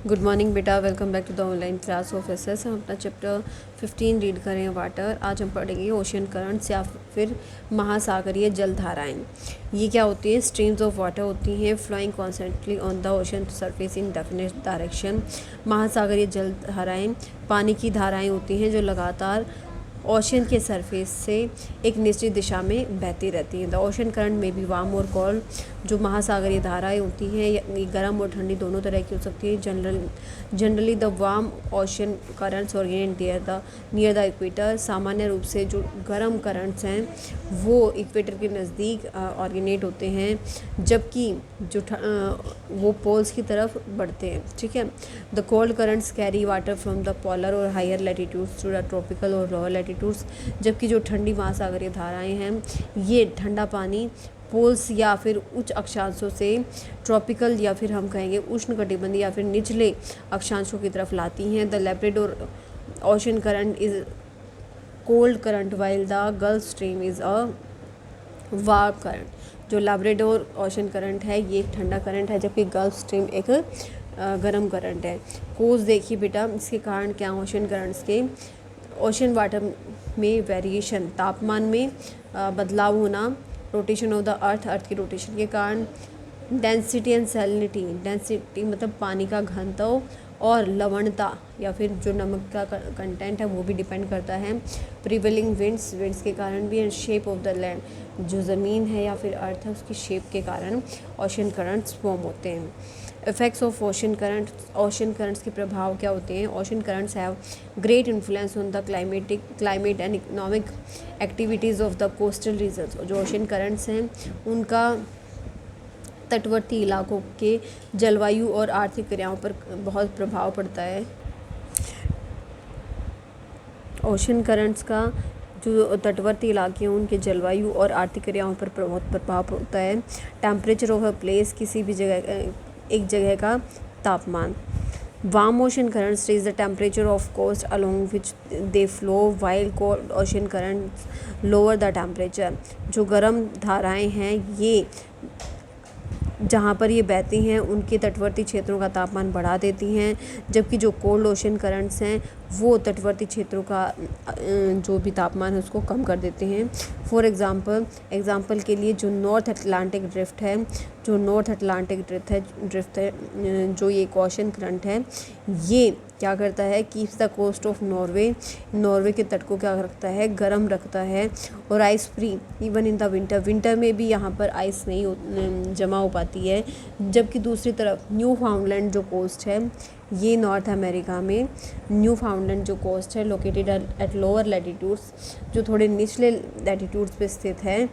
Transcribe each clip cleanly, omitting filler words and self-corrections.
Good morning बेटा, welcome back to the online class of SS. हम अपना chapter 15 read करें वाटर। आज हम पढ़ेंगे ओशन करंट्स या फिर महासागरीय जलधाराएं। ये क्या होती है? स्ट्रीम्स ऑफ वाटर होती हैं flowing constantly on the ocean surface in definite direction. महासागरीय जलधाराएं पानी की धाराएं होती हैं जो लगातार ओशन के सरफेस से एक निश्चित दिशा में बहती रहती हैं। द ओशन करंट में भी वार्म और कोल्ड। जो महासागरीय धाराएं होती हैं ये गर्म और ठंडी दोनों तरह की हो सकती है। Generally the warm ocean currents originate near the equator. सामान्य रूप से जो गर्म करंट्स हैं वो इक्वेटर के नज़दीक ऑरिजिनेट होते हैं, जबकि जो वो पोल्स की तरफ बढ़ते हैं। ठीक है। The cold currents carry water from the polar और higher latitudes to the tropical और लोअर लैटिट्यूड्स। जबकि जो ठंडी महासागरीय धाराएं हैं ये ठंडा पानी पोल्स या फिर उच्च अक्षांशों से ट्रॉपिकल या फिर हम कहेंगे उष्णकटिबंधीय या फिर निचले अक्षांशों की तरफ लाती हैं। The Labrador ocean current is cold current while the gulf stream is a warm current. जो लैब्राडोर ओशन करंट है ये एक ठंडा करंट है, जबकि गल्फ स्ट्रीम एक गर्म करंट है। कोज देखिए बेटा, इसके कारण क्या ओशन करंट्स के ओशन वाटर में वेरिएशन, तापमान में बदलाव होना, रोटेशन ऑफ द अर्थ की रोटेशन के कारण, डेंसिटी एंड सैलिनिटी, डेंसिटी मतलब पानी का घनत्व और लवणता या फिर जो नमक का कंटेंट है वो भी डिपेंड करता है। प्रिवेलिंग विंड्स के कारण भी, and shape of the land, जो ज़मीन है या फिर अर्थ है उसकी शेप के कारण ओशन करंट्स फॉर्म होते हैं। इफेक्ट्स ऑफ ओशन करंट्स के प्रभाव क्या होते हैं? Ocean currents have great influence on the climate and economic activities of the coastal regions. जो ओशन करंट्स हैं उनका तटवर्ती इलाकों के जलवायु और आर्थिक क्रियाओं पर बहुत प्रभाव पड़ता है। ओशन करंट्स का जो तटवर्ती इलाके हैं उनके जलवायु और आर्थिक क्रियाओं पर बहुत प्रभाव पड़ता है। टेम्परेचर ऑफ अ प्लेस, किसी भी जगह एक जगह का तापमान। Warm ocean currents raise the temperature of coast along which they flow, while cold ocean currents lower the temperature. जो गर्म धाराएं हैं ये जहाँ पर ये बहती हैं उनके तटवर्ती क्षेत्रों का तापमान बढ़ा देती हैं, जबकि जो कोल्ड ओशन करंट्स हैं वो तटवर्ती क्षेत्रों का जो भी तापमान है उसको कम कर देते हैं। फॉर एग्ज़ाम्पल के लिए जो नॉर्थ अटलांटिक ड्रिफ्ट है, जो ये एक ओशन करंट है, ये क्या करता है? Keeps the coast of Norway के तट को क्या रखता है? गर्म रखता है। और ice free even in the winter में भी यहाँ पर आइस नहीं जमा हो पाती है। जबकि दूसरी तरफ न्यू फाउंडलैंड जो कोस्ट है, ये नॉर्थ अमेरिका में न्यू फाउंडलैंड जो कोस्ट है लोकेटेड एट लोअर लैटिट्यूड्स, जो थोड़े निचले लैटिट्यूड्स पे स्थित है,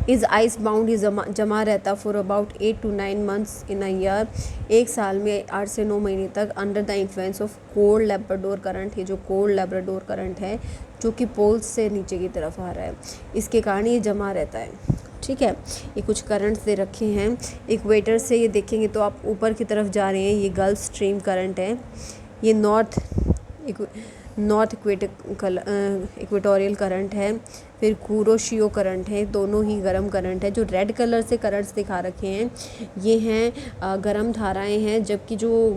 इज़ आइस बाउंड, ये जमा रहता for about 8 to 9 months in a year, एक साल में 8 से 9 महीने तक, under the influence of cold Labrador current. ये जो कोल्ड लैब्राडोर करंट है जो कि पोल्स से नीचे की तरफ आ रहा है, इसके कारण ये जमा रहता है। ठीक है। ये कुछ करंट्स दे रखे हैं। इक्वेटर से ये देखेंगे तो आप ऊपर की तरफ जा रहे हैं, ये गल्फ स्ट्रीम करंट है। ये नॉर्थ इक्वेटोरियल करंट है। फिर कुरोशियो करंट है, दोनों ही गर्म करंट है। जो रेड कलर से करंट्स दिखा रखे हैं ये हैं गर्म धाराएं हैं, जबकि जो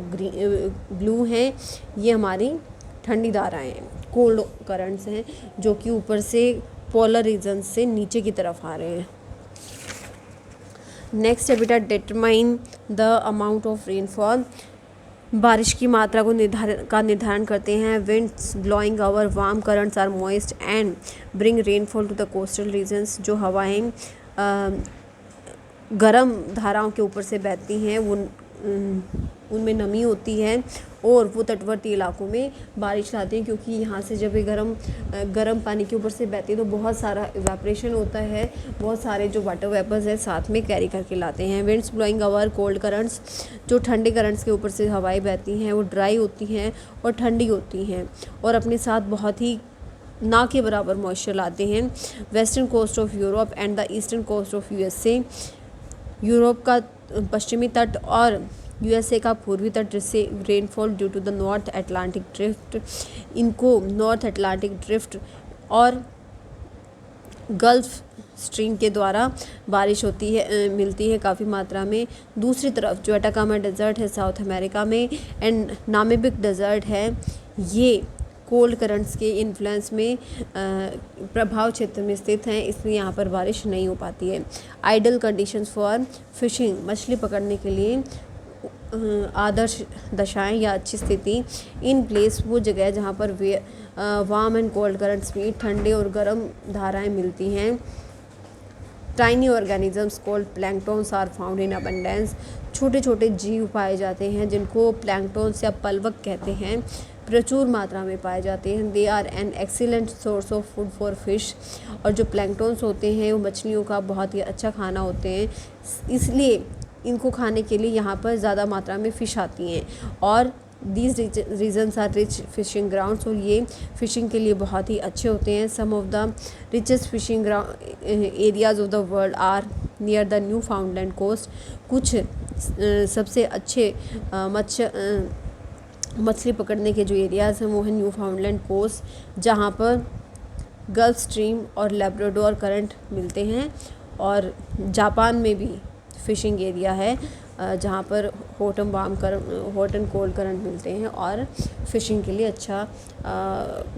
ब्लू हैं ये हमारी ठंडी धाराएं हैं, कोल्ड करंट्स हैं, जो कि ऊपर से पोलर रीजन से नीचे की तरफ आ रहे हैं। नेक्स्ट है बेटा, determine the amount of rainfall. बारिश की मात्रा को निर्धारण करते हैं। Winds blowing over warm currents are moist and bring rainfall to the coastal regions. जो हवाएं गर्म धाराओं के ऊपर से बहती हैं वो उनमें नमी होती है और वो तटवर्ती इलाकों में बारिश लाती हैं, क्योंकि यहाँ से जब ये गर्म पानी के ऊपर से बहती है तो बहुत सारा इवेपोरेशन होता है, बहुत सारे जो वाटर वेपर्स है साथ में कैरी करके लाते हैं। Winds blowing over cold currents, जो ठंडे करंट्स के ऊपर से हवाएं बहती हैं वो ड्राई होती हैं और ठंडी होती हैं और अपने साथ बहुत ही ना के बराबर मॉइस्चर लाते हैं। Western coast of Europe and the eastern coast of USA, Europe का पश्चिमी तट और यूएसए का पूर्वी तट से rainfall due to the North Atlantic Drift. इनको नॉर्थ अटलांटिक ड्रिफ्ट और गल्फ स्ट्रीम के द्वारा बारिश होती है, मिलती है काफ़ी मात्रा में। दूसरी तरफ जो अटाकामा डेजर्ट है साउथ अमेरिका में एंड नामीबिक डेजर्ट है, ये कोल्ड करंट्स के इन्फ्लुएंस में प्रभाव क्षेत्र में स्थित हैं, इसलिए यहाँ पर बारिश नहीं हो पाती है। आइडल कंडीशंस फॉर फिशिंग, मछली पकड़ने के लिए आदर्श दशाएं या अच्छी स्थिति। इन प्लेस वो जगह है जहाँ पर वार्म एंड कोल्ड करंट्स में ठंडे और गर्म धाराएं मिलती हैं। Tiny organisms called planktons are found in abundance, छोटे छोटे जीव पाए जाते हैं जिनको प्लैंक्टन्स या पलवक कहते हैं, प्रचुर मात्रा में पाए जाते हैं। They are an excellent source of food for fish, और जो प्लैंक्टन्स होते हैं वो मछलियों का बहुत ही अच्छा खाना होते हैं, इसलिए इनको खाने के लिए यहाँ पर ज़्यादा मात्रा में फ़िश आती हैं। और these regions are rich fishing grounds, और ये फ़िशिंग के लिए बहुत ही अच्छे होते हैं। Some of the richest fishing areas of the world are near the Newfoundland coast. कुछ सबसे अच्छे मछली पकड़ने के जो एरियाज़ हैं वो हैं न्यू फाउंडलैंड कोस्ट, जहाँ पर गल्फ स्ट्रीम और लेब्राडोर करंट मिलते हैं, और जापान में भी फ़िशिंग एरिया है जहाँ पर हॉट एंड कोल्ड करंट मिलते हैं और फ़िशिंग के लिए अच्छा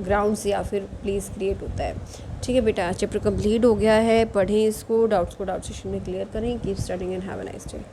ग्राउंड्स या फिर प्लेस क्रिएट होता है। ठीक है बेटा, चैप्टर कंप्लीट हो गया है, पढ़ें इसको, डाउट्स को डाउट सेशन में क्लियर करें। Keep studying and have a nice day.